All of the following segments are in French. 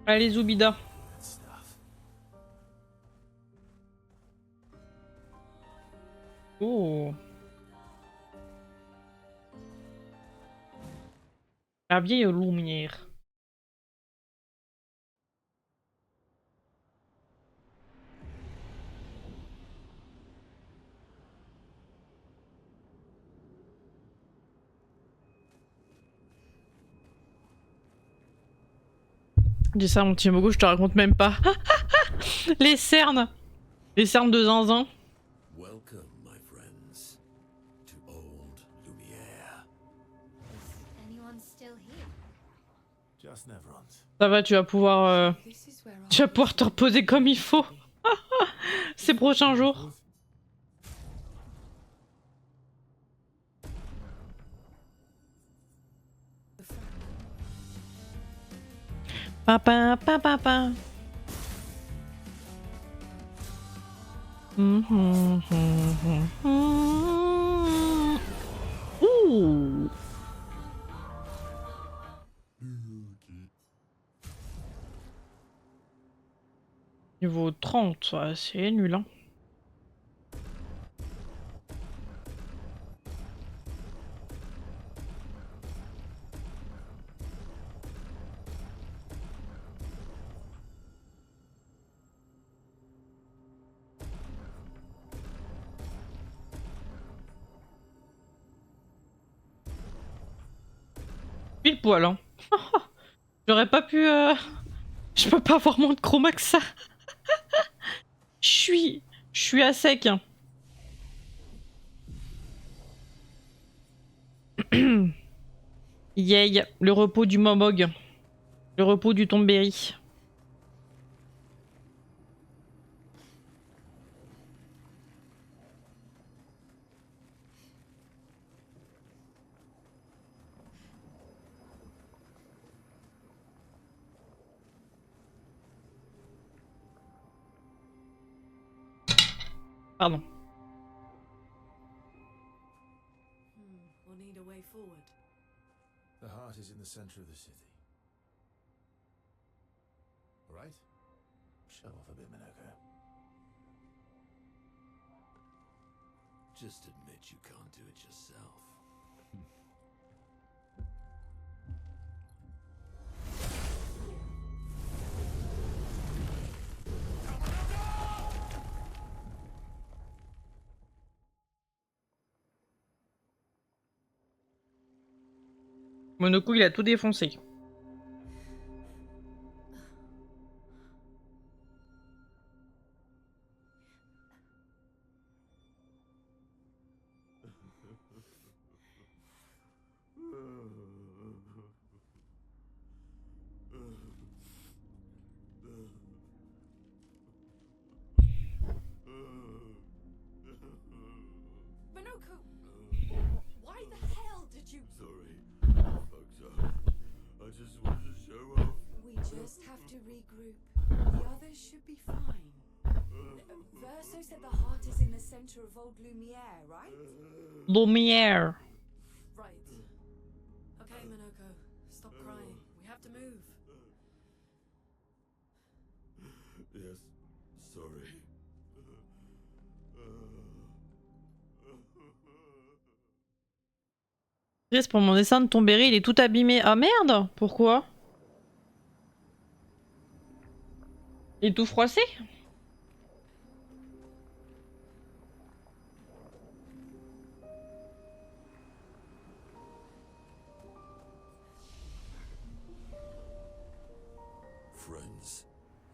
Allez, Zoubida. Oh. La vieille lumière. Dis ça, mon petit Mogo, je te raconte même pas. Les cernes. Les cernes de zinzin. Welcome, my friends, to old Lumiere. Is anyone still here? Just Neverons. Ça va, tu vas pouvoir, This is where tu vas pouvoir te reposer comme il faut. Ces prochains jours. Papa, papa, papa. Ouh. Niveau 30, ouais, c'est nul, hein. Pile poil, hein. J'aurais pas pu... Je peux pas avoir moins de chroma que ça. Je suis à sec, hein. Yay, le repos du Momog. Le repos du Tombéry. Pardon. We'll need a way forward. The heart is in the center of the city. All right? Show off a bit, Minoko. Just admit you can't do it yourself. Monoko, il a tout défoncé. Minoko! Why the hell did you... Sorry, I fucked up. I just wanted to show off. We just have to regroup. The others should be fine. Verso said the heart is in the center of old Lumiere, right? Lumière. Right. Okay, Minoko. Stop crying. We have to move. Yes, sorry. Triste pour mon dessin de Tombéry, il est tout abîmé. Ah merde! Pourquoi? Il est tout froissé? Friends,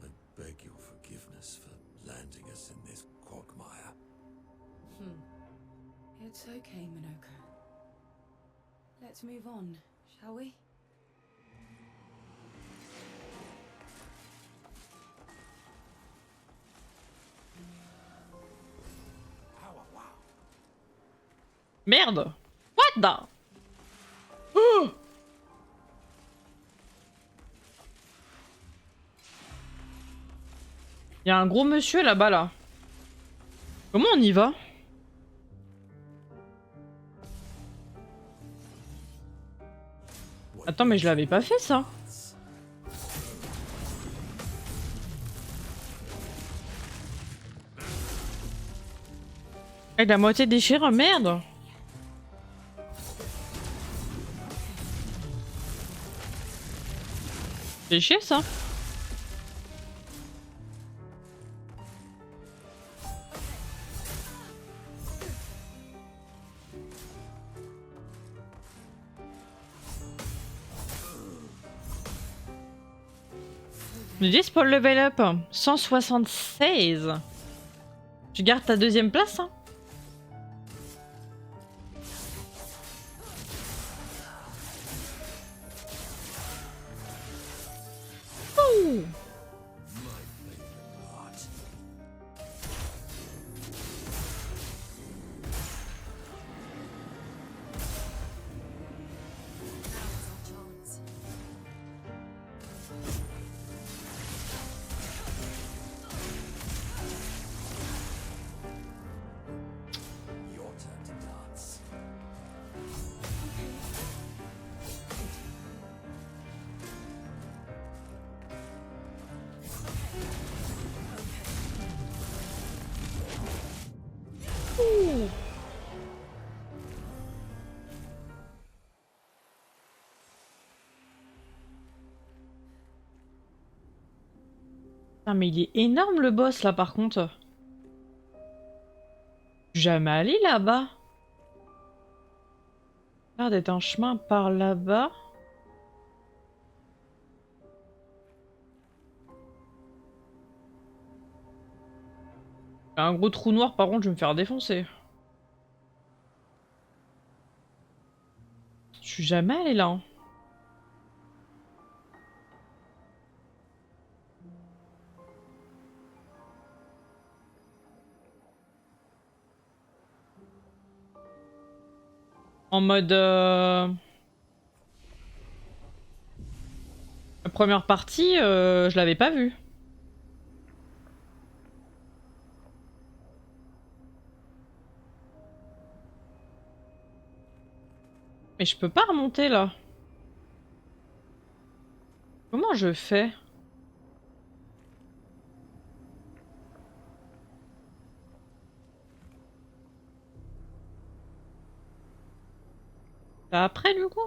I beg your forgiveness for landing us in this quagmire. It's okay, Minoko. Let's move on, shall we? Merde! What the? Oh! Il y a un gros monsieur là-bas là. Comment on y va? Attends, mais je l'avais pas fait ça. Et la moitié déchirée, merde. C'est chier ça. Me dis pour le level up 176. Tu gardes ta deuxième place hein. Ouh. Your turn to dance. Ouh. Putain, mais il est énorme le boss là par contre. Jamais allé là-bas. L'air d'être un chemin par là-bas. Un gros trou noir par contre je vais me faire défoncer. Je suis jamais allé là. Hein. En mode... La première partie, je l'avais pas vue. Mais je peux pas remonter là. Comment je fais? C'est après du coup?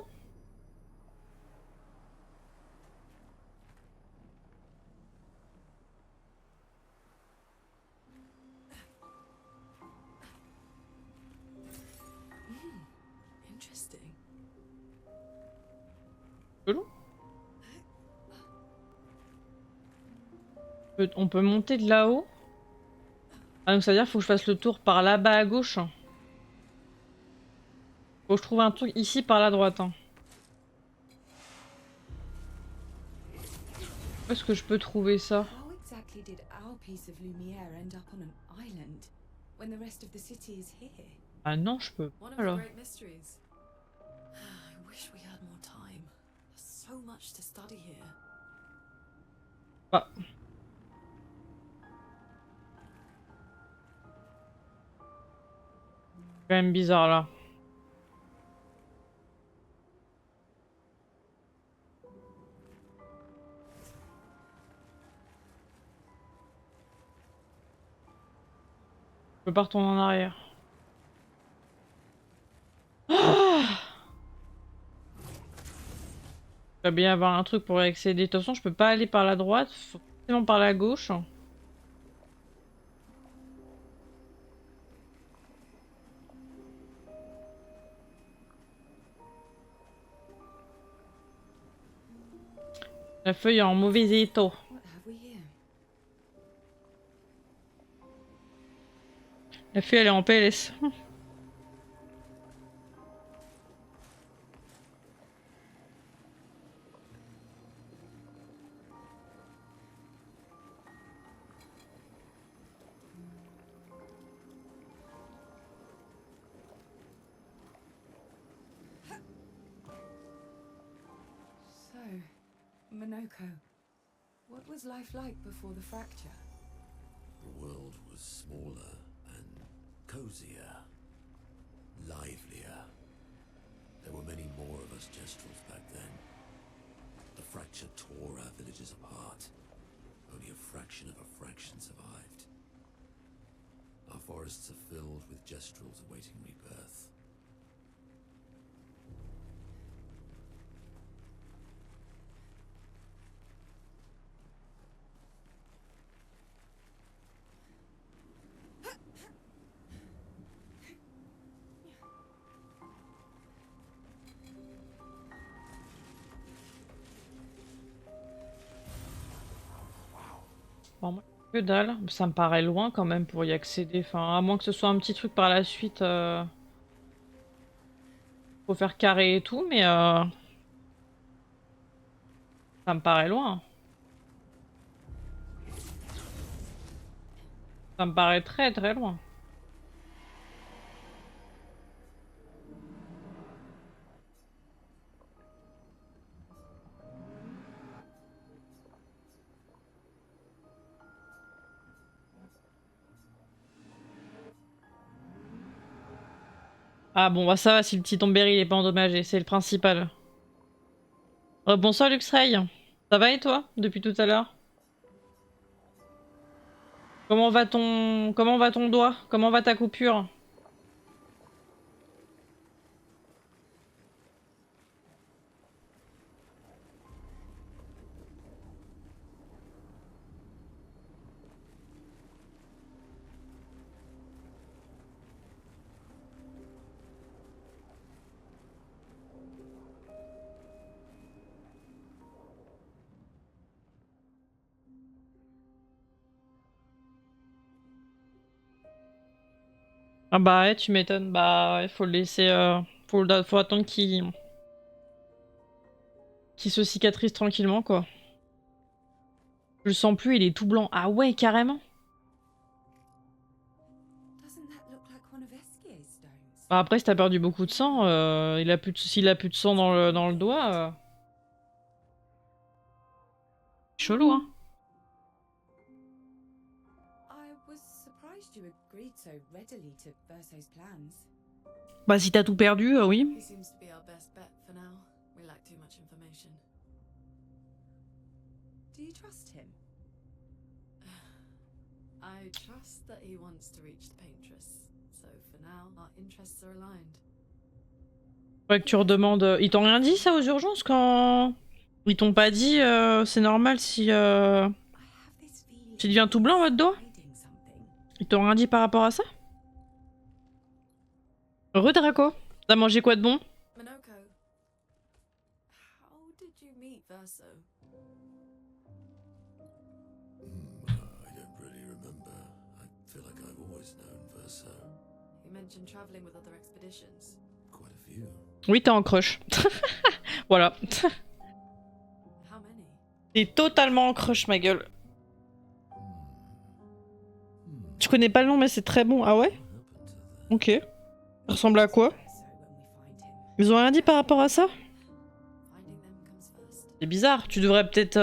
Interesting. Chelou. On peut monter de là-haut? Ah donc ça veut dire qu'il faut que je fasse le tour par là-bas à gauche. Faut que je trouve un truc ici par la droite. Hein. Où est-ce que je peux trouver ça? How exactly did our piece of Lumiere end up on an island when the rest of the city is here? Ah non, je peux One of pas the là. great mysteries. I wish we had more time. There's so much to study here. Ah. C'est quand même bizarre là. Je peux pas retourner en arrière. Ah, il va bien y avoir un truc pour y accéder. De toute façon, je peux pas aller par la droite, faut forcément par la gauche. La feuille est en mauvais état. What have we here? La feuille elle est en PLS. So, Monoko, what was life like before the fracture? The world was smaller and cozier, livelier. There were many more of us Jestrels back then. The fracture tore our villages apart. Only a fraction of a fraction survived. Our forests are filled with Jestrels awaiting rebirth. Bon, moi, que dalle. Ça me paraît loin quand même pour y accéder. Enfin, à moins que ce soit un petit truc par la suite. Faut faire carré et tout, mais ça me paraît loin. Ça me paraît très très loin. Ah bon, bah ça va si le petit Tombéry il est pas endommagé, c'est le principal. Bonsoir Luxray. Ça va et toi, depuis tout à l'heure? Comment va ton doigt? Comment va ta coupure? Ah bah ouais, tu m'étonnes. Bah ouais, faut le laisser. Faut attendre qu'il se cicatrise tranquillement, quoi. Je le sens plus, il est tout blanc. Ah ouais, carrément. Doesn't that look like one of Eskier's stones? Bah après, si t'as perdu beaucoup de sang, s'il a plus de sang dans le doigt. Chelou, hein. I was surprised you agreed so readily to Verso's plans. Bah si t'as tout perdu, oui. He seems to be our best bet for now. We lack too much information. Do you trust him? I trust that he wants to reach the Paintress. So for now, our interests are aligned. Faudrait que tu redemandes. Ils t'ont rien dit ça aux urgences quand. Ils t'ont pas dit c'est normal si. I have this feeling Tu deviens tout blanc votre doigt? hiding something. Ils t'ont rien dit par rapport à ça? Draco, t'as mangé quoi de bon? Minoko, how did you meet Verso? I don't really remember. I feel like I've always known Verso. You mentioned traveling with other expeditions. Quite a few. Oui, t'es en crush. Voilà. How many? T'es totalement en crush, ma gueule. Je connais pas le nom, mais c'est très bon. Ah ouais? What happened to them? Ok. Ça ressemble à quoi? Verso when we find him. Ils ont rien dit par rapport à ça? Finding them comes first. C'est bizarre. Tu devrais peut-être.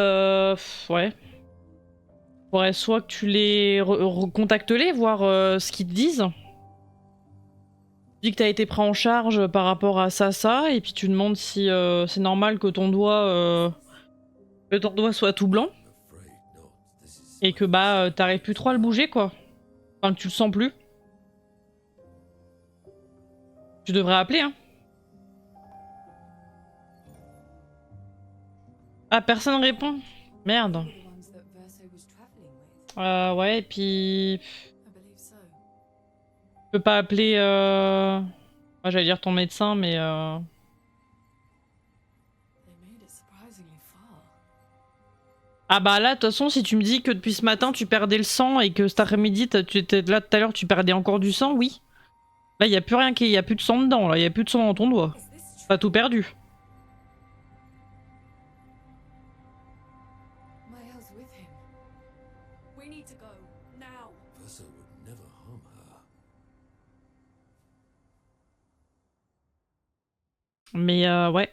Ouais. Faudrait soit que tu les recontactes-les, voir ce qu'ils te disent. Tu dis que t'as été pris en charge par rapport à ça, et puis tu demandes si c'est normal que ton doigt soit tout blanc, Afraid not. This is et que bah t'arrives plus trop à le bouger, quoi. Enfin, que tu le sens plus. Tu devrais appeler, hein. Ah, personne répond. Merde. The ones that Verso was traveling with. Ouais, et puis... I believe so. Tu peux pas appeler... Moi, j'allais dire ton médecin, mais... They made it surprisingly far. Ah bah là, de toute façon, si tu me dis que depuis ce matin, tu perdais le sang, et que cet après-midi, tu étais là tout à l'heure, tu perdais encore du sang, oui. Là, y a plus rien y a plus de sang dedans, là. Y a plus de sang dans ton doigt. Is this true? T'as tout perdu. Mael's with him. We need to go now. Verso would never harm her. Mais ouais.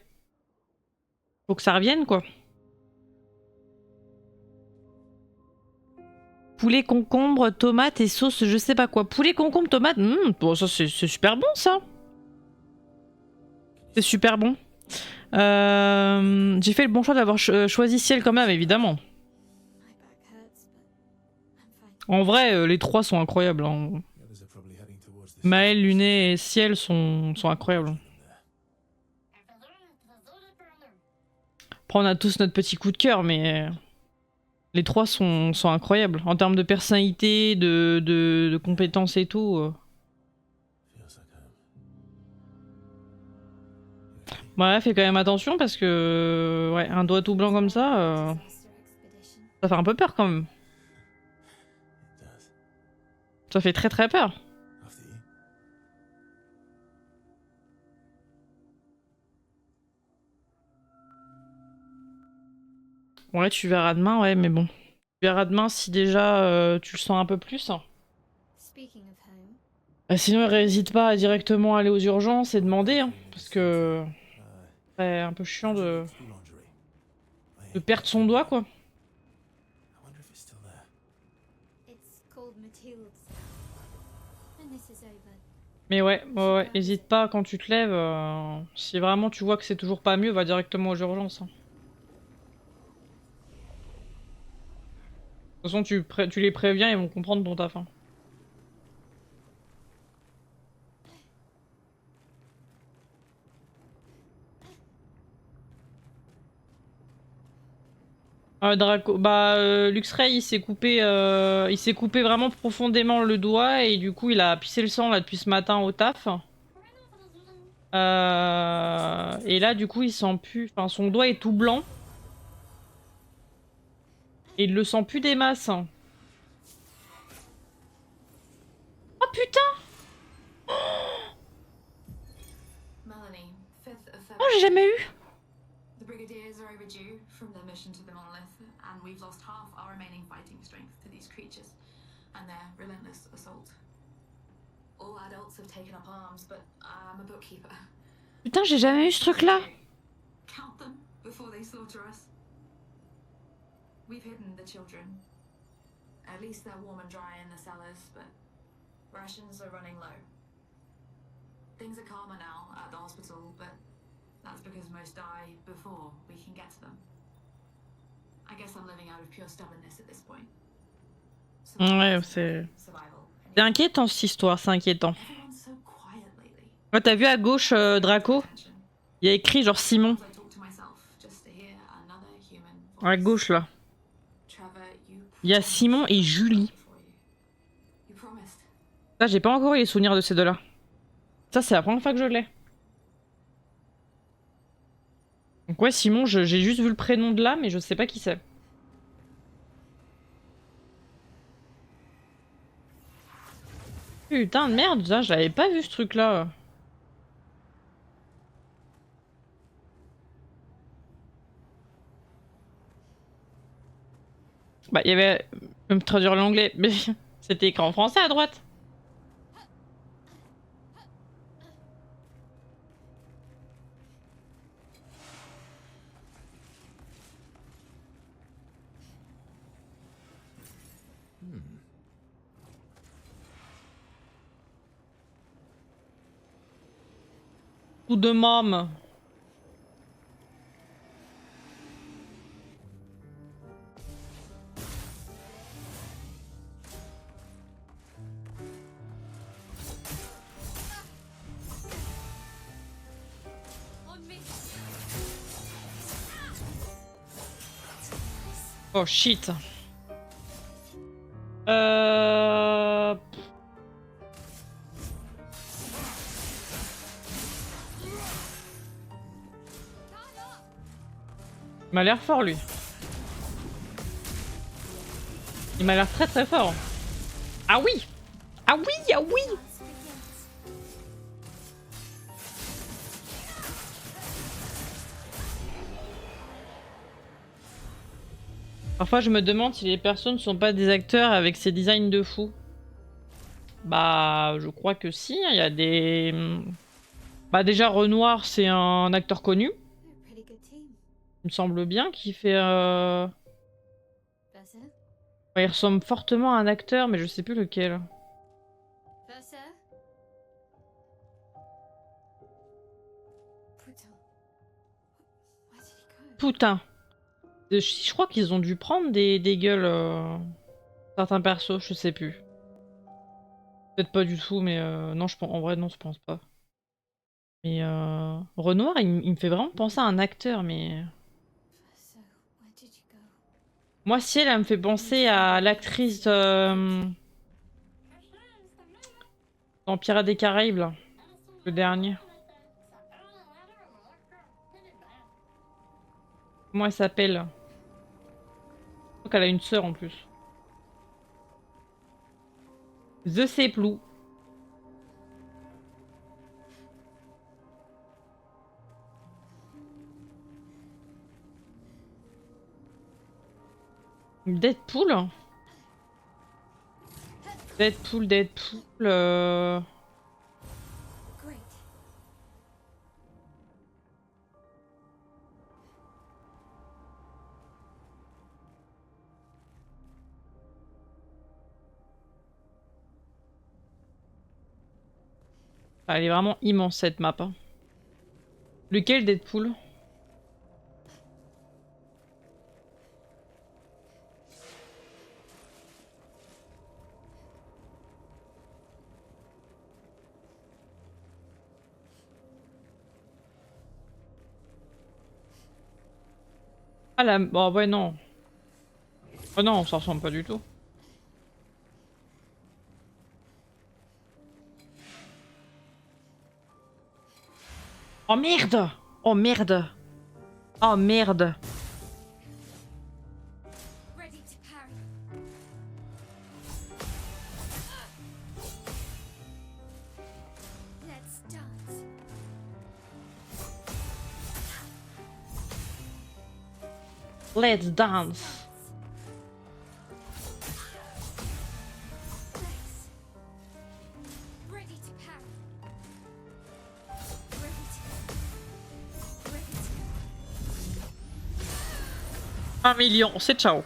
Faut que ça revienne, quoi. Poulet, concombre, tomate et sauce, je sais pas quoi. Poulet, concombre, tomate, bon, ça c'est super bon, ça. C'est super bon. J'ai fait le bon choix d'avoir choisi Ciel quand même, évidemment. My back hurts, but I'm fine. En vrai, les trois sont incroyables, hein. Yeah, there's a Maël, Luné et Ciel sont incroyables. Après, on a tous notre petit coup de cœur, mais les trois sont incroyables. En termes de personnalité, de compétences et tout. Feels like home. Ouais, fais quand même attention parce que ouais, un doigt tout blanc comme ça, Disaster expedition. ça fait un peu peur quand même. It does. Ça fait très très peur. After you. Ouais, tu verras demain, ouais, mais bon. Tu verras demain si déjà tu le sens un peu plus. Speaking of home, Sinon, n'hésite pas à directement aller aux urgences et demander, hein, parce que Uh, c'est un peu chiant de school lingerie. I hate perdre son doigt, quoi. I wonder if it's still there. it's called Mathilde's. And this is over. Mais ouais, hésite pas quand tu te lèves. Si vraiment tu vois que c'est toujours pas mieux, va directement aux urgences, hein. De toute façon, tu les préviens, ils vont comprendre ton taf, hein. Draco, Luxray, il s'est coupé vraiment profondément le doigt et du coup, il a pissé le sang là depuis ce matin au taf. Et là, du coup, il sent plus. Enfin, son doigt est tout blanc. Et il le sent plus des masses. Oh putain! Melanie, 5th of Oh, j'ai jamais eu! The Brigadiers are overdue from their mission to the monolith, and we've lost half our remaining fighting strength to these creatures and their relentless assault. All adults have taken up arms, but I'm a bookkeeper. Putain, j'ai jamais eu ce truc-là! Count them before they slaughter us. We've hidden the children. At least they're warm and dry in the cellars, but rations are running low. Things are calmer now at the hospital, but that's because most die before we can get to them. I guess I'm living out of pure stubbornness at this point. Ouais, c'est Survival. inquiétant cette histoire, c'est inquiétant. Everyone's so quiet lately. Ouais, t'as vu à gauche, Draco? Il y a écrit genre Simon. I talk to myself just to hear another human À voice. gauche là. Trevor, you Il y a Simon et Julie. You promised. Là, j'ai pas encore eu les souvenirs de ces deux-là. Ça, c'est la première fois que je l'ai. Donc ouais, Simon, j'ai juste vu le prénom de là, mais je sais pas qui c'est. Putain de merde, ça, je l'avais pas vu ce truc-là. Bah, il y avait... Je vais me traduire l'anglais, mais c'était écrit en français à droite. Ou de môme. Oh shit. Il m'a l'air fort lui. Il m'a l'air très très fort. Ah oui! Ah oui! Ah oui! Dance begins. Parfois je me demande si les personnes ne sont pas des acteurs avec ces designs de fou. Bah je crois que si, il y a des... Bah déjà Renoir c'est un acteur connu. They're a pretty good team. Il me semble bien qu'il fait... Versa? Il ressemble fortement à un acteur mais je sais plus lequel. Versa? Putain. Where did he go? Putain. Je crois qu'ils ont dû prendre des gueules... certains persos, je sais plus. Peut-être pas du tout, mais non, en vrai, non, je pense pas. Mais Renoir, il me fait vraiment penser à un acteur, mais... So, where did you go? Moi, Ciel, elle me fait penser à l'actrice dans Pirates des Caraïbes, là. Le dernier. Comment elle s'appelle? Je crois qu'elle a une sœur en plus. The Seplou. Deadpool? Deadpool. Great. Ah, elle est vraiment immense cette map, hein. Lequel Deadpool? Ah la... Oh ouais non. Oh non, ça ressemble pas du tout. Oh merde! Oh merde! Oh merde! Ready to parry. Let's dance. Let's dance! Nice. Ready to parry. Ready to. 1 million, c'est ciao!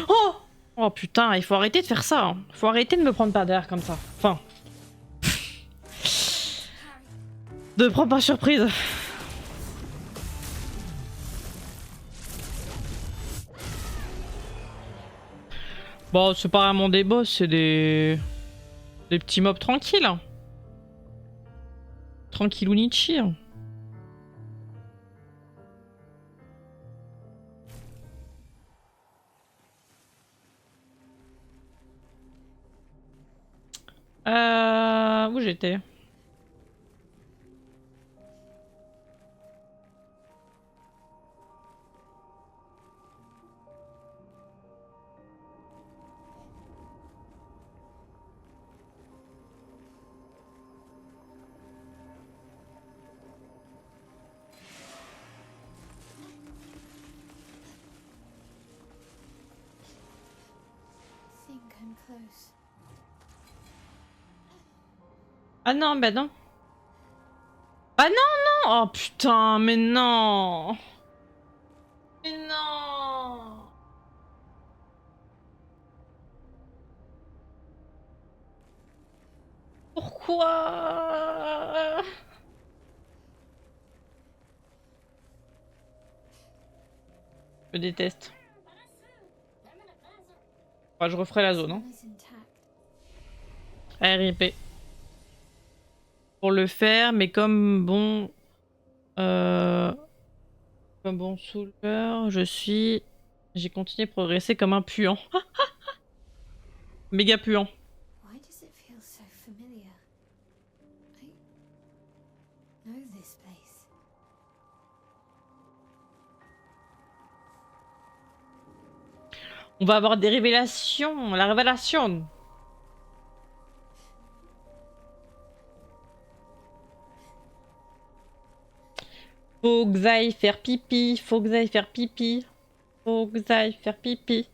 Oh! Oh putain, il faut arrêter de faire ça, hein. Faut arrêter de me prendre par derrière comme ça. Enfin... De prendre par surprise. Bon, c'est pas vraiment des boss, c'est des... Des petits mobs tranquilles. Tranquillounichi. Où j'étais? Think I'm close. Ah non, bah non. Ah non, non! Oh putain, mais non! Mais non! Pourquoi? Je déteste. Enfin, je referai la zone, hein. Is intact. RIP. Pour le faire, mais comme bon... Comme bon souleur, je suis... J'ai continué de progresser comme un puant. Méga puant. Why does it feel so familiar? I know this place. On va avoir des révélations. La révélation. Faut que j'aille faire pipi. Faut que j'aille faire pipi. Faut que j'aille faire pipi.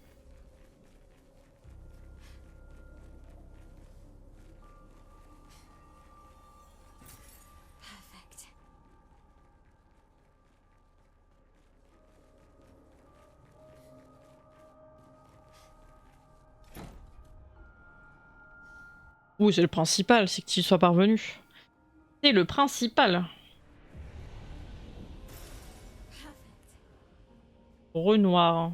Perfect. Oui, c'est le principal, c'est que tu y sois parvenu. C'est le principal. Renoir.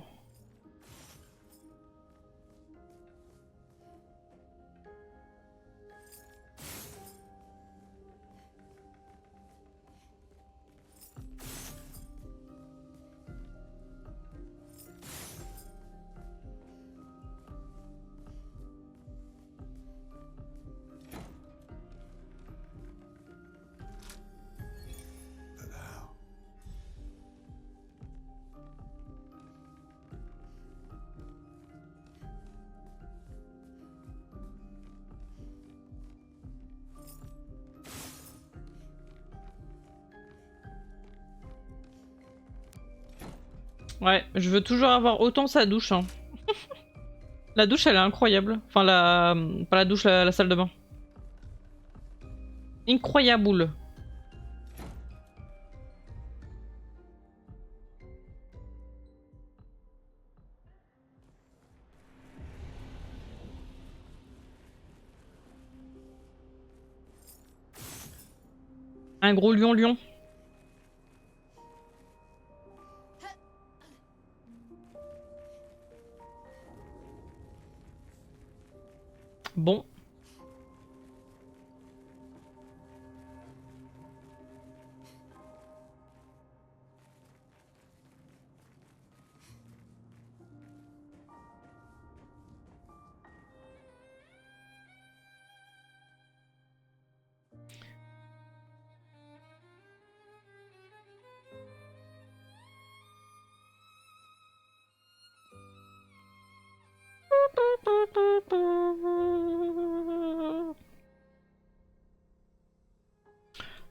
But how? Ouais, je veux toujours avoir autant sa douche. Hein. La douche, elle est incroyable. Enfin, la... pas la douche, la salle de bain. Incroyable. Un gros lion. Bon.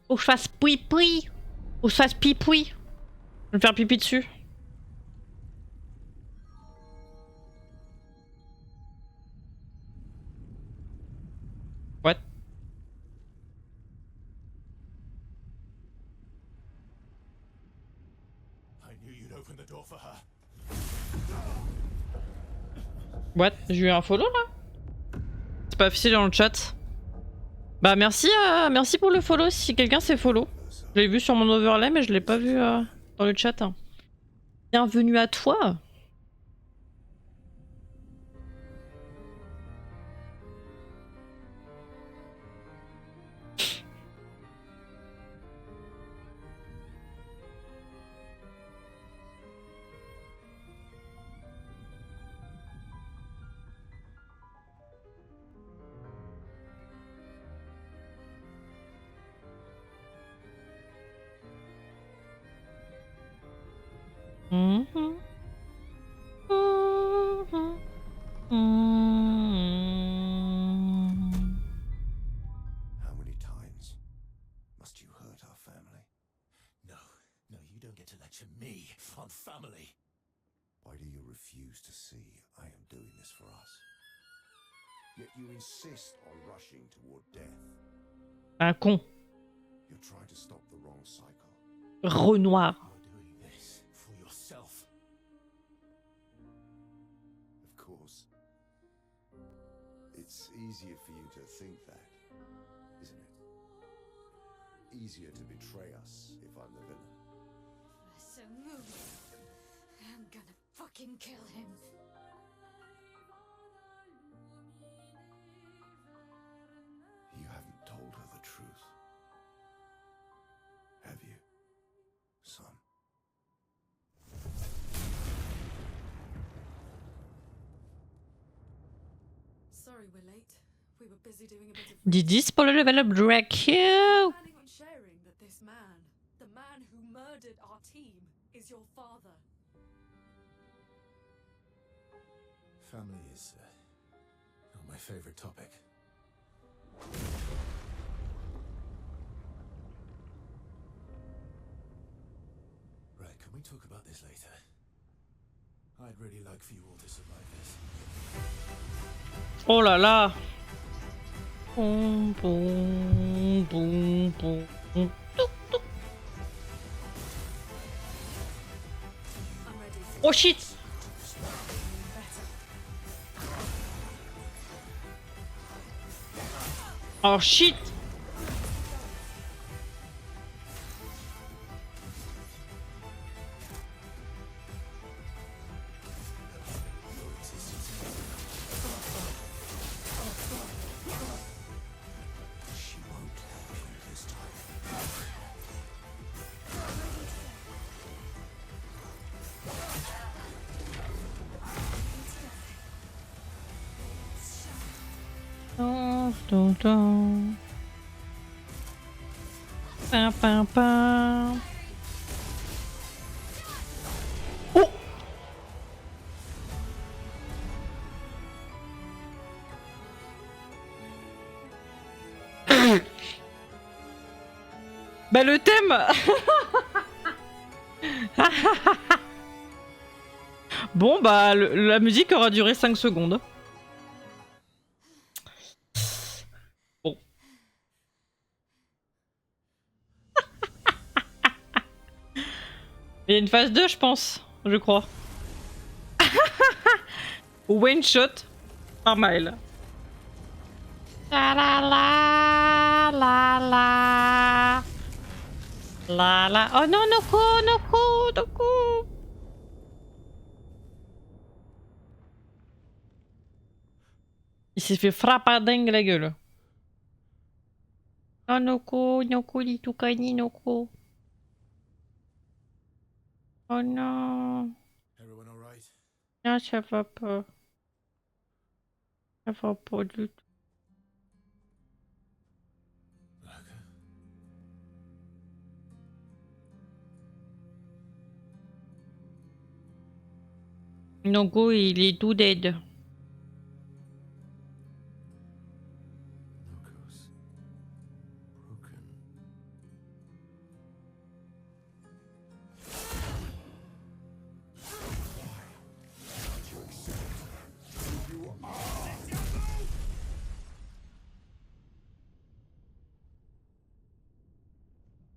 Faut que je fasse poui-poui. Faut que je fasse pipoui. Je vais me faire pipi dessus. What? I knew you'd open the door for her. What? J'ai eu un follow là? C'est pas affiché dans le chat. Bah merci, merci pour le follow si quelqu'un s'est follow. Je l'ai vu sur mon overlay mais je l'ai pas vu dans le chat. Bienvenue à toi. Mhm. Mhm. Mhm. How many times must you hurt our family? No, you don't get to lecture me on family. Why do you refuse to see I am doing this for us? Yet you insist on rushing toward death. Un con. You're trying to stop the wrong cycle. Renoir. You're doing this for yourself. Of course. It's easier for you to think that, isn't it? Easier to betray us if I'm the villain. So move. I'm gonna fucking kill him. You haven't told her the truth. Have you, son? Sorry we're late. We were busy doing a bit of Didi spoiler level up Draco. planning on sharing that this man, the man who murdered our team, is your father. Family is not my favorite topic. Right, can we talk about this later? I'd really like for you all to survive this. Oh là là. Boum, boum, boum, boum. I'm ready. Oh shit. Better. Oh shit! She won't help you this time. Dun, dun, dun. Pam, pam, pam. Oh! Bah le thème. Bon bah la musique aura duré 5 secondes. Bon. Il y a une phase 2 je pense, je crois. One shot par mile. La la la la la la la. Oh non, Noko, Noko, Noko. Il s'est fait frappadingue la gueule. Oh Noko, Noko, Litukani, Noko. Oh non. Everyone all right? Non, ça va pas. Ça va pas du tout. Laka? Noko, il est tout dead. Noko's broken.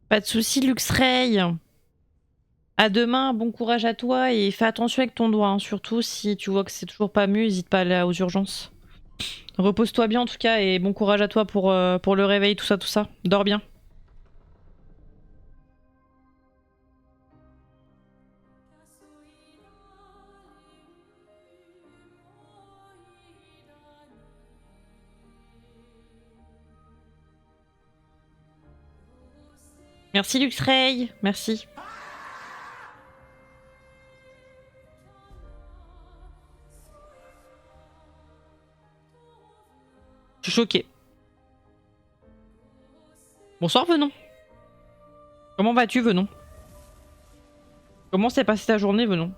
Pas de soucis, Luxray. À demain, bon courage à toi et fais attention avec ton doigt. Hein. Surtout si tu vois que c'est toujours pas mieux, n'hésite pas à aller aux urgences. Repose-toi bien en tout cas et bon courage à toi pour le réveil, tout ça, tout ça. Dors bien. Merci Luxray, merci. Je suis choquée. Bonsoir Venon. Comment vas-tu Venon? Comment s'est passée ta journée Venon?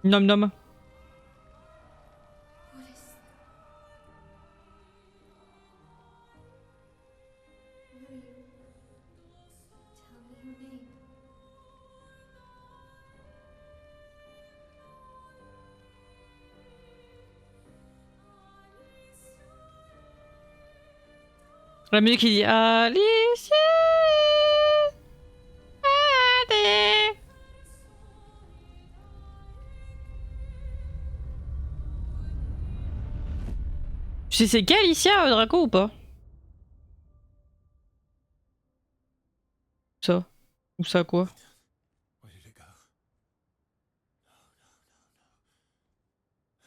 Nom nom. What is... Will you tell me your name? La musique qui dit Alicia. Allez. Tu sais c'est qui Alicia Draco ou pas? Ça. Ou ça quoi? Where did it go? No, no, no, no.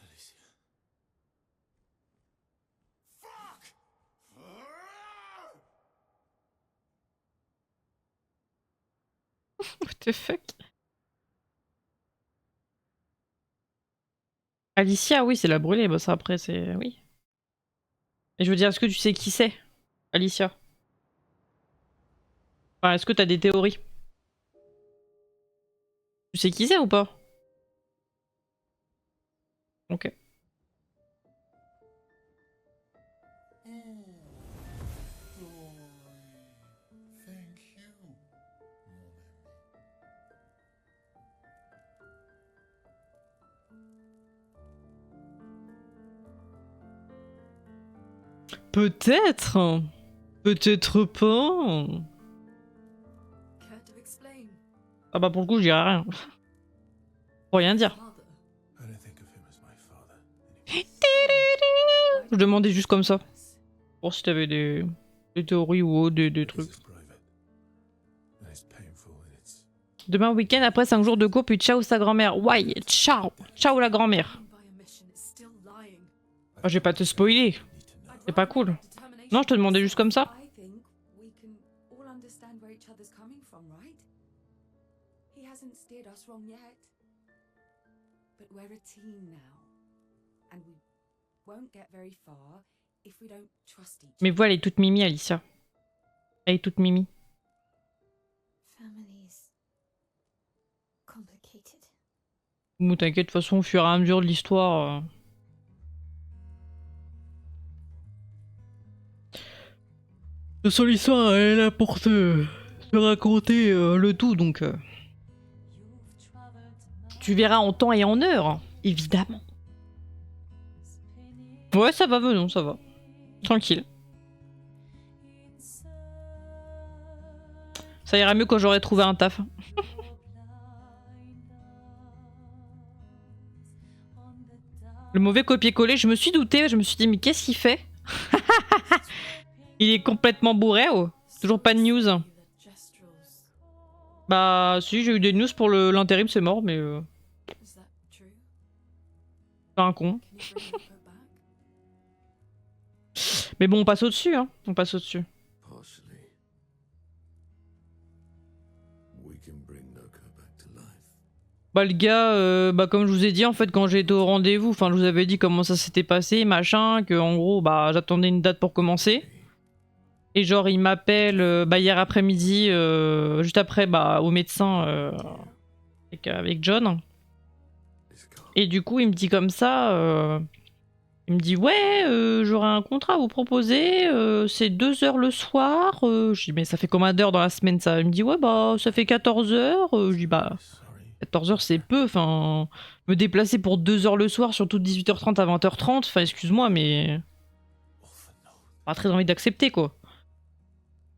Alicia. Fuck! What the fuck? Alicia, oui, c'est la brûlée. Bah ça après c'est... Oui. Et je veux dire, est-ce que tu sais qui c'est Alicia? Enfin, est-ce que t'as des théories? Tu sais qui c'est ou pas? Ok. Thank you, mon ami. Peut-être. Peut-être pas. Care to explain? Ah bah pour le coup, je dirais rien. Pour rien dire. Father. I don't think of him as my father anymore. Je demandais juste comme ça. Pour si t'avais des théories ou autre, des trucs. This is private. And it's painful and it's Demain week-end, après 5 jours de cours, puis ciao sa grand-mère. Ouais, ciao. Ciao la grand-mère. By a mission is still lying. Ah, je vais pas te spoiler. need to know. C'est pas cool. Non, je te demandais juste comme ça. I think we can all understand where each other's coming from, right? He hasn't steered us wrong yet. But we're a team now. And we won't get very far if we don't trust each Mais other. voilà, elle est toute mimi, Alicia. Elle est toute mimi. Family's complicated. Bon, t'inquiète, de toute façon, au fur et à mesure de l'histoire. De toute façon, l'histoire, elle est là pour te raconter le tout, donc. Tu verras en temps et en heure, évidemment. Ouais, ça va, non, ça va. Tranquille. Ça ira mieux quand j'aurai trouvé un taf. Le mauvais copier-coller, je me suis douté, je me suis dit, mais qu'est-ce qu'il fait? Il est complètement bourré, oh. Toujours pas de news. Bah, si, j'ai eu des news pour l'intérim, c'est mort, mais. Is that true? Pas un con. Can you bring Nico back? Mais bon, on passe au-dessus, hein. On passe au-dessus. Partially. We can bring Noko back to life. Bah, le gars, bah, comme je vous ai dit, en fait, quand j'ai été au rendez-vous, enfin, je vous avais dit comment ça s'était passé, machin, que en gros, bah, j'attendais une date pour commencer. Et genre, il m'appelle bah, hier après-midi, juste après, bah, au médecin avec John. It's gone. Et du coup, il me dit comme ça, il me dit, ouais, j'aurai un contrat à vous proposer, c'est 2 heures le soir. Je dis, mais ça fait combien d'heures dans la semaine ça? Il me dit, ouais, bah, ça fait 14 heures. Je dis, bah, Sorry. 14 heures, c'est peu. Enfin, me déplacer pour 2 heures le soir, surtout de 18h30 à 20h30. Enfin, excuse-moi, mais Orphan Note. pas très envie d'accepter, quoi.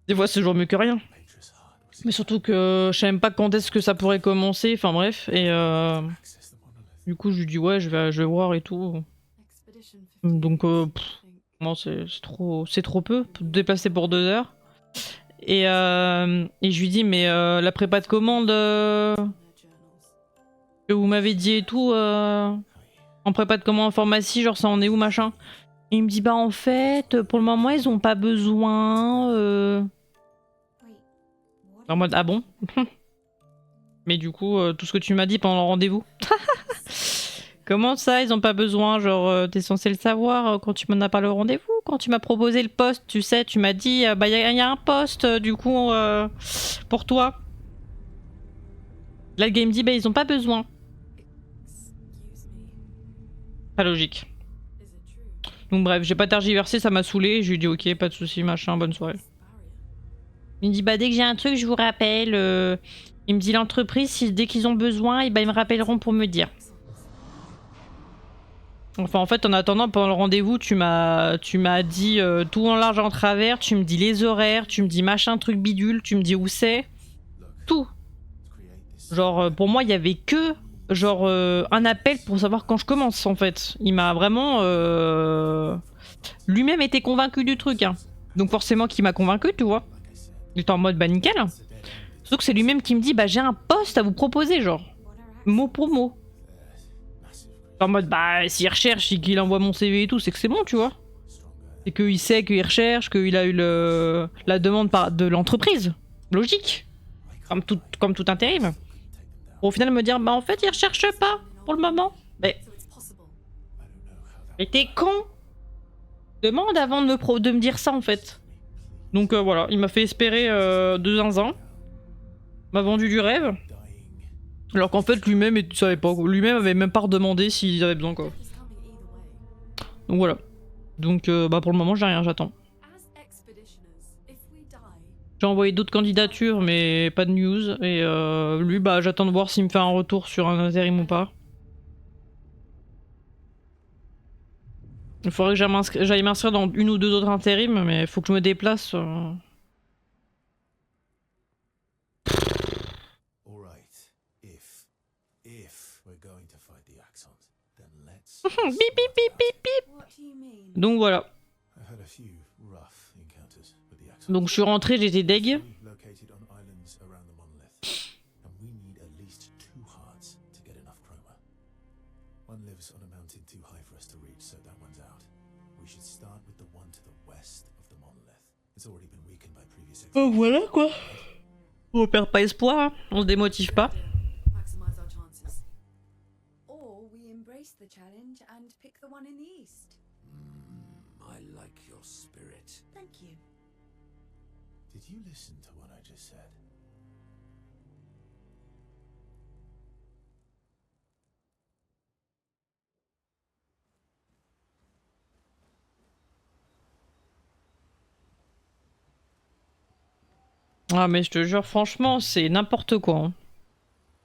Des fois, c'est toujours mieux que rien. Matrix Heart was Mais surtout que je sais même pas quand est-ce que ça pourrait commencer. Enfin, bref. Et access the monolith. du coup, je lui dis, ouais, je vais voir et tout. Expedition Donc, 58, I pff, think. non, c'est trop peu. Pour te déplacer pour 2 heures. Et je lui dis, mais la prépa de commande Their journals. que vous m'avez dit et tout, en prépa de commande en pharmacie, genre ça en est où, machin? Et il me dit, bah en fait, pour le moment, ils ont pas besoin. Wait, what? En mode, ah bon? Mais du coup, tout ce que tu m'as dit pendant le rendez-vous. Comment ça, ils ont pas besoin? Genre, t'es censé le savoir quand tu m'en as parlé au rendez-vous, quand tu m'as proposé le poste, tu sais, tu m'as dit, bah y a un poste, du coup, pour toi. Là, le gars, il me dit, bah ils ont pas besoin. Excuse me. Pas logique. Is it true? Donc bref, j'ai pas tergiversé, ça m'a saoulé, je lui ai dit, ok, pas de soucis, machin, bonne soirée. This barrier. Il me dit, bah dès que j'ai un truc, je vous rappelle. Il me dit, l'entreprise, si, dès qu'ils ont besoin, et bah, ils me rappelleront pour me dire. Enfin, en fait, en attendant, pendant le rendez-vous, tu m'as dit tout en large en travers, tu me dis les horaires, tu me dis machin, truc bidule, tu me dis où c'est. Tout. To create this. Genre, pour moi, il y avait que genre un appel pour savoir quand je commence, en fait. Il m'a vraiment... Lui-même était convaincu du truc, hein. Donc forcément qu'il m'a convaincu, tu vois. Like I said, Il était en mode, bah nickel. it's a dead end. Surtout que c'est lui-même qui me dit, bah j'ai un poste à vous proposer, genre. What are Mot pour mot. Massive. En mode, bah s'il recherche et qu'il envoie mon CV et tout, c'est que c'est bon, tu vois. Stronger. C'est qu'il sait qu'il recherche, qu'il a eu la demande de l'entreprise. Logique. Comme tout intérim. Take them down. Pour au final me dire, bah en fait, il recherche pas pour le moment. Mais So it's possible. I don't know how that. mais t'es con. Demande avant de me dire ça, en fait. Donc voilà, il m'a fait espérer de zinzin. M'a vendu du rêve. Dying. Alors qu'en fait, lui-même, il savait pas. Lui-même avait même pas redemandé s'ils avaient besoin, quoi. It's coming either way. Donc voilà. Donc bah pour le moment, j'ai rien, j'attends. As expeditioners, if we die, J'ai envoyé d'autres candidatures, mais pas de news. Et lui, bah j'attends de voir s'il me fait un retour sur un intérim ou pas. Il faudrait que j'aille m'inscrire dans une ou deux autres intérims, mais il faut que je me déplace. All right. If we're going to fight the Axons, then let's. Bip bip bip bip bip. what do you mean? Donc voilà. I had a few rough encounters with the Axons. Donc je suis rentrée, j'étais deg. Located on islands around the monolith, and we need at least 2 hearts to get enough chroma. One lives on a mountain too high for us to reach, so that one's out. We should start with the one to the west of the monolith. It's already been weakened by previous Oh voilà quoi. On perd pas espoir, hein. On se démotive pas. Maximize our chances. Or we embrace the challenge and pick the one in the east. I like your spirit. Thank you. Did you listen to what I just said? Ah mais je te jure, franchement, c'est n'importe quoi. Hein.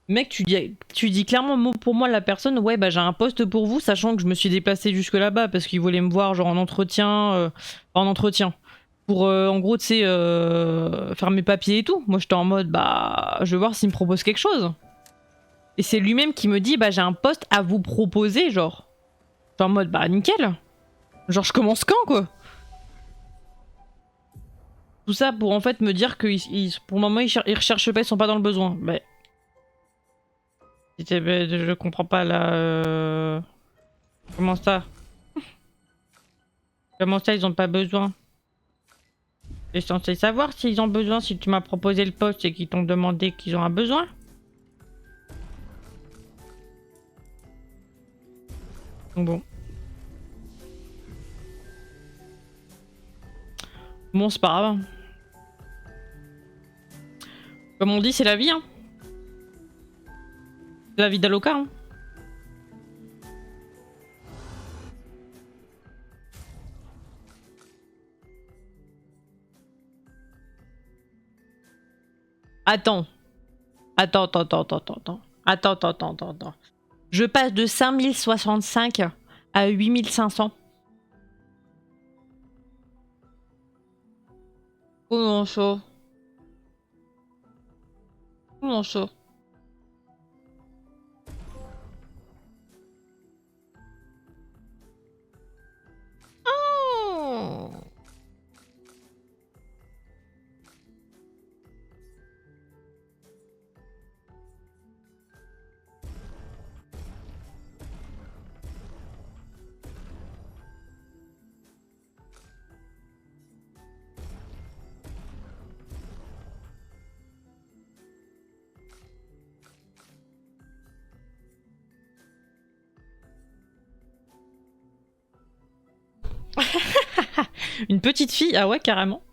Mec, tu dis clairement mot pour moi la personne, ouais bah j'ai un poste pour vous, sachant que je me suis déplacée jusque là-bas parce qu'il voulait me voir genre en entretien, pour en gros tu sais faire mes papiers et tout. Moi j'étais en mode bah je vais voir s'il me propose quelque chose. Et c'est lui-même qui me dit bah j'ai un poste à vous proposer genre. J'étais en mode bah nickel. Genre je commence quand quoi. Tout ça pour en fait me dire que pour le moment ils recherchent pas, ils sont pas dans le besoin. Bah, je comprends pas là. Comment ça? Comment ça ils ont pas besoin? T'es censé savoir s'ils ont besoin, si tu m'as proposé le poste et qu'ils t'ont demandé qu'ils ont un besoin. Bon. Bon, c'est pas grave. Comme on dit, c'est la vie, hein. C'est la vie d'Aloca, hein. Attends. Attends. Je passe de 5065 à 8500. Comment ça? Comment ça? Oh. Une petite fille? Ah ouais, carrément.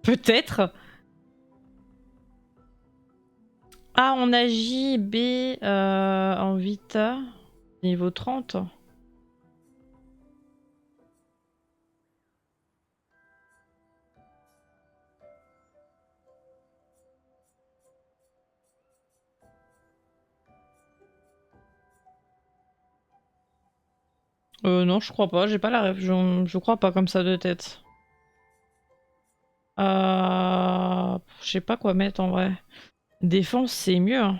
Peut-être. Ah, on a JB en Vita, niveau 30. Non, je crois pas, j'ai pas la ref, je crois pas comme ça de tête. Je sais pas quoi mettre en vrai. Défense, c'est mieux. Hein.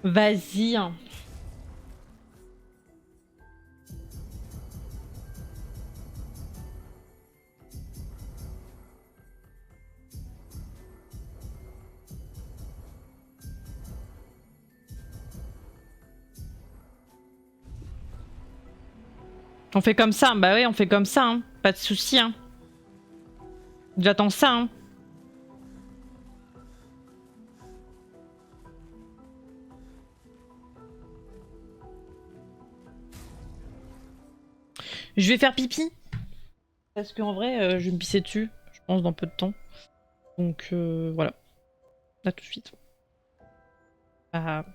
Vas-y. Hein. On fait comme ça, bah oui, on fait comme ça, hein. Pas de soucis, hein. J'attends ça, hein. Je vais faire pipi. Parce qu'en vrai, je vais me pisser dessus, je pense, dans peu de temps. Donc voilà. Là tout de suite. Ah.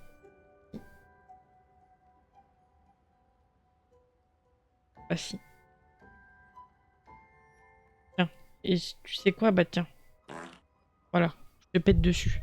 Ah si. Tiens. Et tu sais quoi? Bah tiens. Voilà. Je te pète dessus.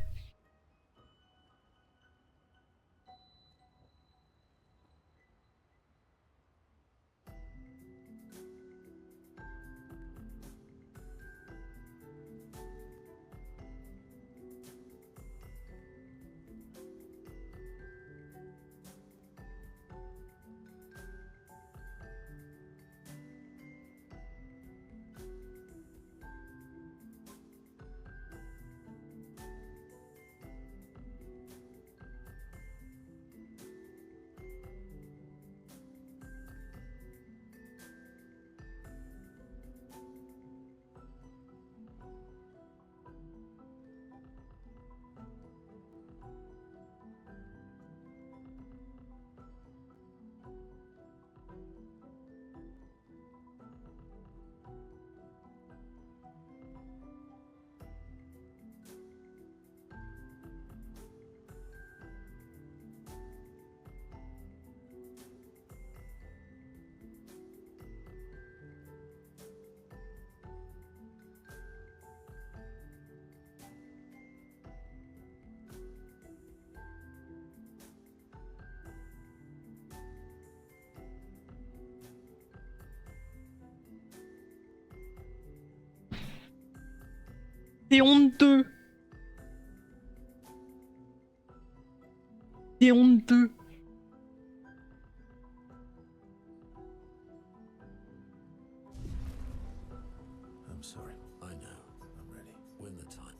C'est honteux. C'est honteux. I'm sorry. I know. I'm ready. When the time.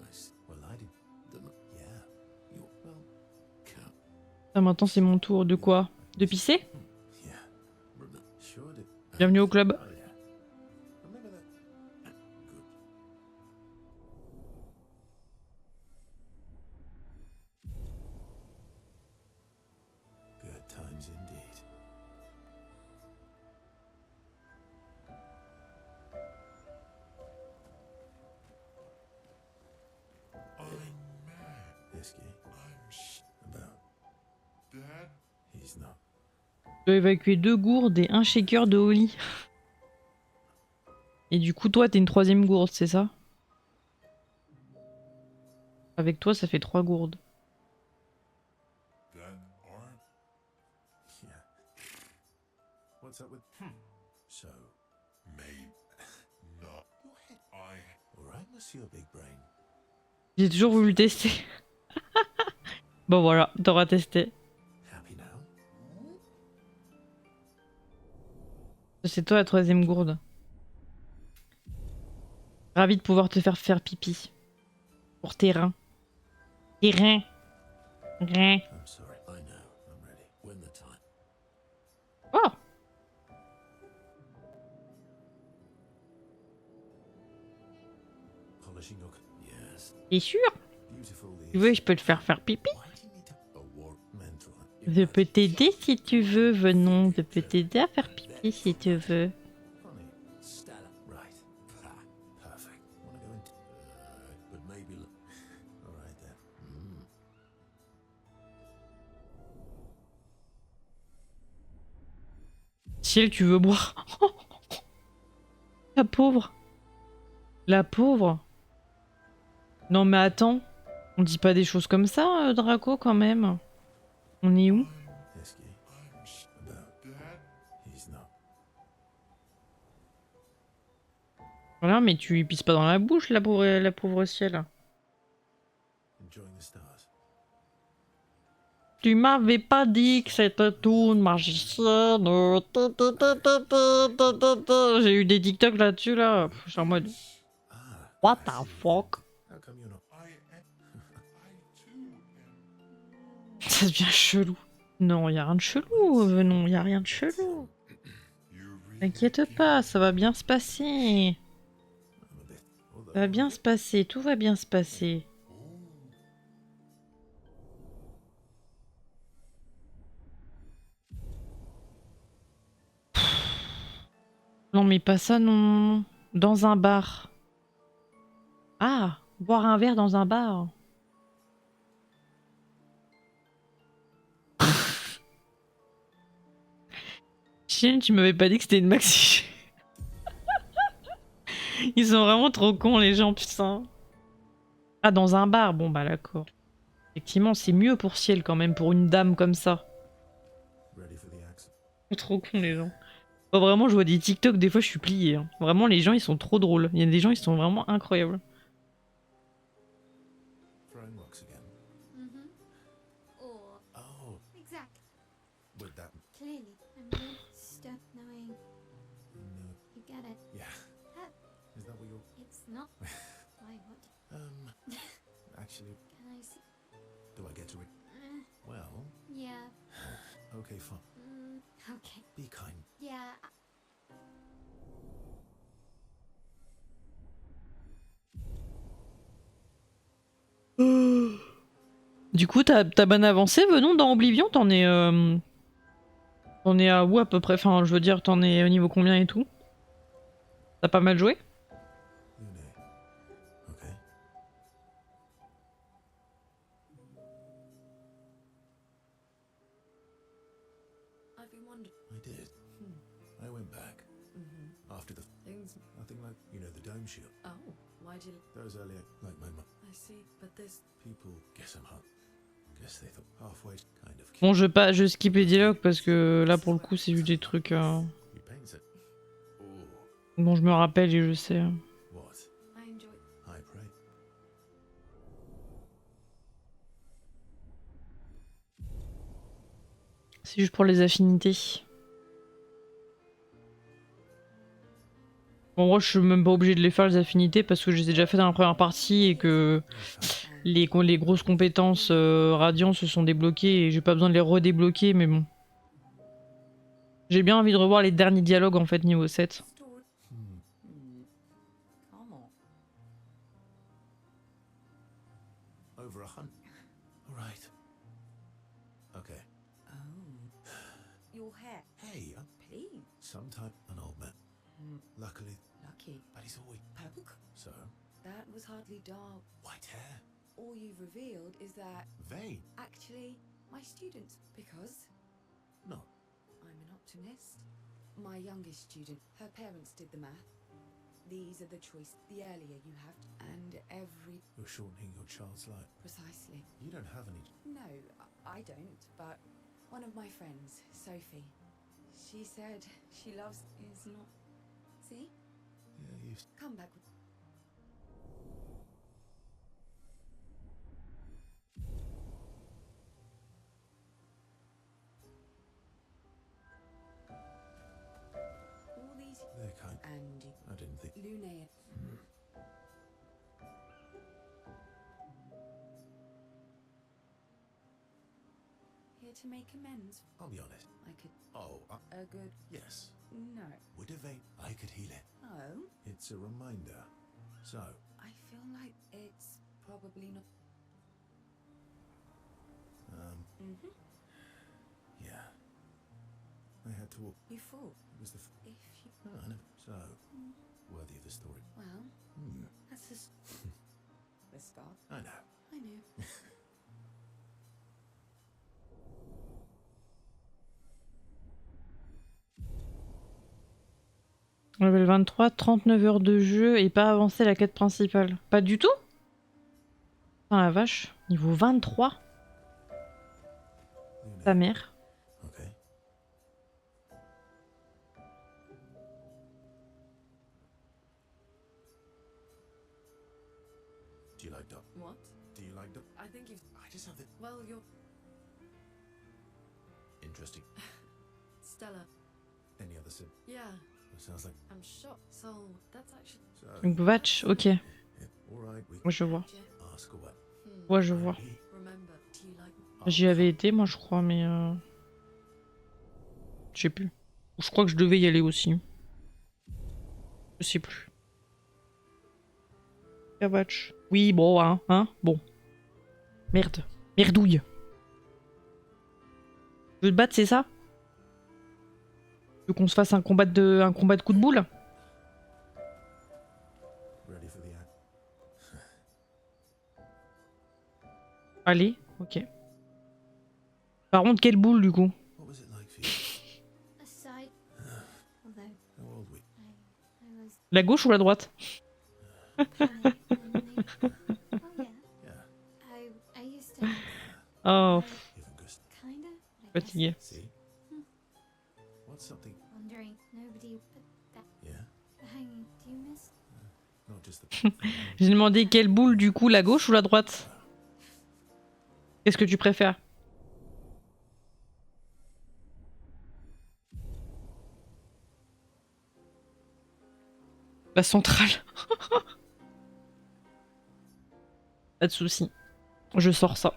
I see. Well, I did. Yeah. You. Well. Count. Ah, maintenant c'est mon tour. De quoi? De pisser? Yeah. Sure did. Bienvenue au club. Oh yeah. Remember that. Good. Good times indeed. Whiskey. About. Dad? He's not. Je dois évacuer 2 gourdes et un shaker de Holly. Et du coup, toi, t'es une 3ème gourde, c'est ça? Avec toi, ça fait 3 gourdes. Dad aren't? Yeah. What's up with? So. Maybe. Not. Your head. I. All right, Monsieur Big Brain. J'ai toujours voulu tester. Bon voilà, t'auras testé. Happy now? C'est toi la 3ème gourde. Ravi de pouvoir te faire pipi. Pour tes reins. Tes reins. Reins. I'm sorry. I know. I'm ready. When the time. Oh! Polishing hook. Yes. T'es sûr? Beautiful. Tu veux, je peux te faire pipi? Why do you need to? A war mental. Je peux t'aider si tu veux, venons. Je peux t'aider à faire pipi si tu veux. Funny. Stella. Right. Ah, perfect. Wanna go into? But maybe. All right then. Ciel, tu veux boire? La pauvre. La pauvre. Non mais attends. On dit pas des choses comme ça, Draco, quand même. On est où? Whiskey. About. Dad? He's not. Voilà, mais tu lui pisses pas dans la bouche, la pauvre ciel. Enjoying the stars. Tu m'avais pas dit que c'était une magicienne. J'ai eu des TikTok là-dessus, là. Je suis en mode, Ah. what I the see. fuck? How come you're not? I too Ça devient chelou. Non, y a rien de chelou, non, y a rien de chelou. You really T'inquiète pas, ça va bien se passer. I'm a bit. Although, Ça va bien se passer, tout va bien se passer. Non, mais pas ça, non. Dans un bar. Ah, boire un verre dans un bar. Chien, tu m'avais pas dit que c'était une maxi. Ils sont vraiment trop cons, les gens, putain. Ah, dans un bar, bon bah d'accord. Effectivement, c'est mieux pour Ciel quand même, pour une dame comme ça. ready for the accent. Ils sont trop cons, les gens. Oh, vraiment, je vois des TikTok, des fois je suis pliée. Hein. Vraiment, les gens, ils sont trop drôles. Il y a des gens, ils sont vraiment incroyables. Throwing rocks again. Mm-hmm. Or Oh, exactly. with that. Clearly, I'm going to stop knowing. No. You get it. Yeah. That Is that what you're? it's not. Why? What? Actually, Can I see? do I get to it? Well, Yeah. okay, fine. Okay. Be kind. Yeah. Du coup, t'as bien avancé, venons dans Oblivion, t'en es... T'en es à où à peu près? Enfin, je veux dire, t'en es au niveau combien et tout? T'as pas mal joué? Lune. Okay. I've been wondering. I did. I went back after the Things. nothing like the dome shield. Oh, why'd you? Those earlier, like my mum. I see, but there's. People guess I'm hot. Guess they thought halfway kind of. Bon, je skip les dialogues parce que là, pour le coup, c'est juste des trucs... You paint it. Ooh, Bon, je me rappelle et je sais. what? I enjoy. I pray. C'est juste pour les affinités. Bon, moi, je suis même pas obligée de les faire, les affinités, parce que je les ai déjà fait dans la première partie et que les grosses compétences Radiant se sont débloquées et j'ai pas besoin de les redébloquer, mais bon. J'ai bien envie de revoir les derniers dialogues, en fait, niveau 7. Story. Come on. Over a hunt. All right. Okay. Oh. Your hair. Hey, Please. sometime an old man. Luckily, Lucky. but he's always Poke. so That was hardly dark. white hair, All you've revealed is that vain. actually my student, because No, I'm an optimist. My youngest student, her parents did the math. These are the choice. The earlier you have, and every you're shortening your child's life. precisely. You don't have any. No, I don't. But one of my friends, Sophie, she said she loves is not. See, Yeah, you. come back. All these They're kind. and I didn't think. Lune. Here to make amends. I'll be honest. I could Oh, a good yes. no. With a vein, I could heal it. Oh, It's a reminder. So, I feel like it's probably not. Mm-hmm. yeah. I had to walk. You thought It was the. if you Oh, I know. So, worthy of the story. well, Hmm. that's just the start. I know. I know. Level 23, 39 heures de jeu et pas avancer la quête principale. Pas du tout? Putain la vache. Niveau 23? Lune. Ta mère. Okay. Do you like dog? What? Do you like dog? I think you've. I just have the Well, you're interesting. Stella. Any other sim? Yeah, It sounds like I'm shocked. So that's actually. so. Donc Vatch, ok. Yeah, all right. We Moi je vois. Jeff. ask away. Ouais, je vois. Remember, do you like? J'y avais été, moi, je crois, mais... Je sais plus. Je crois que je devais y aller aussi. Je sais plus. Cavatch. Oui, bon, hein, bon. Merde. Merdouille. Tu veux te battre, c'est ça? Tu veux qu'on se fasse un combat de coup de boule? Ready for the act? Allez, ok. Par contre, quelle boule, du coup? What was it like for you? Aside, although How old were you? I was La gauche ou la droite? 20 when they- Oh yeah, Yeah. I used to Oh, Even Gustav. kinda, I guess. fatigué. See? What's something? Wondering, nobody but that Yeah. the hanging. Do you miss? Not just the. J'ai demandé quelle boule, du coup, la gauche ou la droite? Qu'est-ce que tu préfères? La centrale. Pas de soucis. Je sors ça.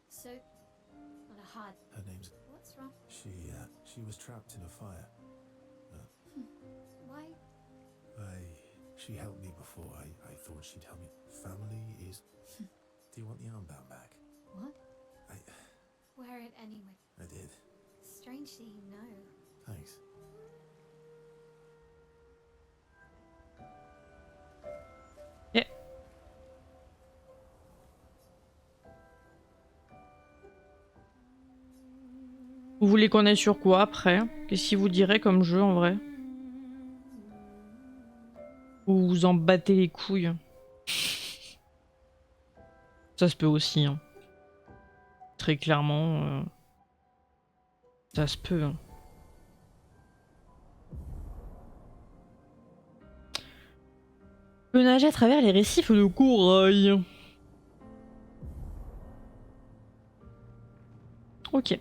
So, not a hard. Her name's. What's wrong? She was trapped in a fire. Why? She helped me before. I thought she'd help me. Family is. Do you want the armband back? What? I Wear it anyway. did. Strangely, you know. Thanks. Eh. Vous voulez qu'on aille sur quoi après? Qu'est-ce qu'il vous dirait comme jeu en vrai? Ou vous en battez les couilles? Ça se peut aussi. Hein. Très clairement. Ça se peut. Hein. On peut nager à travers les récifs de corail. Ok.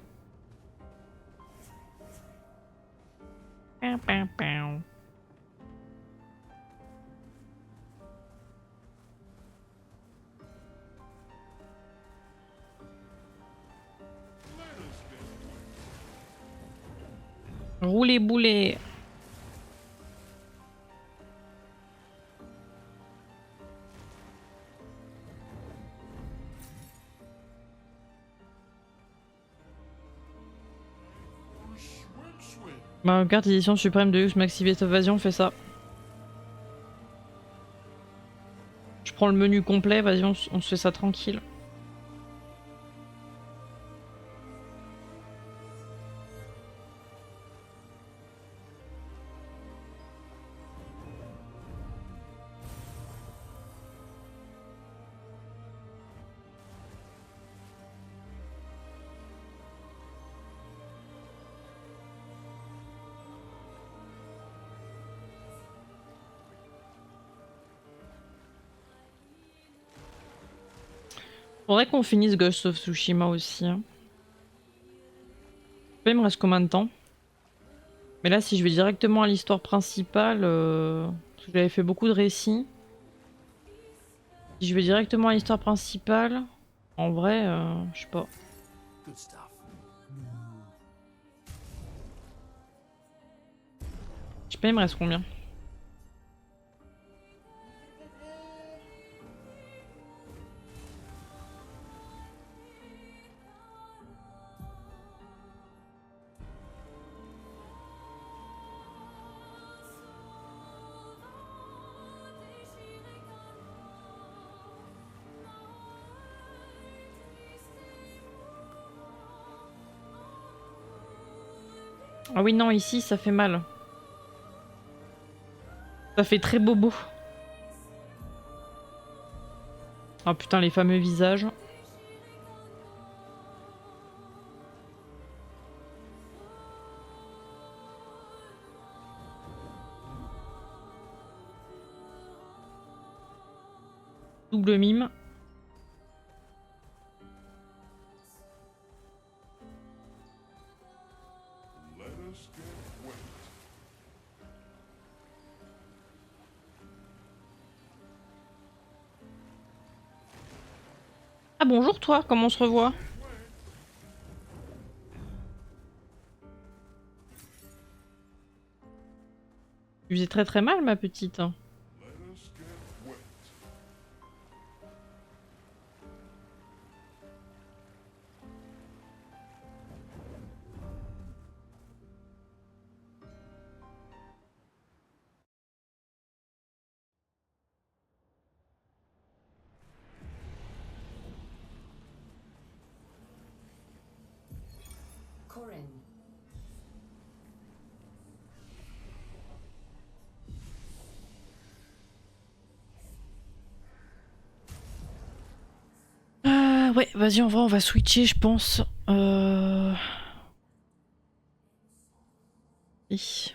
Roulez boulet. Mario Kart édition suprême de Deus Maxi Best Evasion fait ça. Je prends le menu complet, vas-y on se fait ça tranquille. Faudrait qu'on finisse Ghost of Tsushima aussi. Hein. Il me reste combien de temps? Mais là, si je vais directement à l'histoire principale, parce que j'avais fait beaucoup de récits. Si je vais directement à l'histoire principale, en vrai, je sais pas. Good stuff. Je sais pas, il me reste combien? Ah oui, non, ici, ça fait mal. Ça fait très bobo. Ah putain, les fameux visages. Double mime. bonjour toi, comment on se revoit? Tu faisais très très mal, ma petite. Let us get wet. Corin. Ouais, vas-y, on va switcher, je pense. Oui.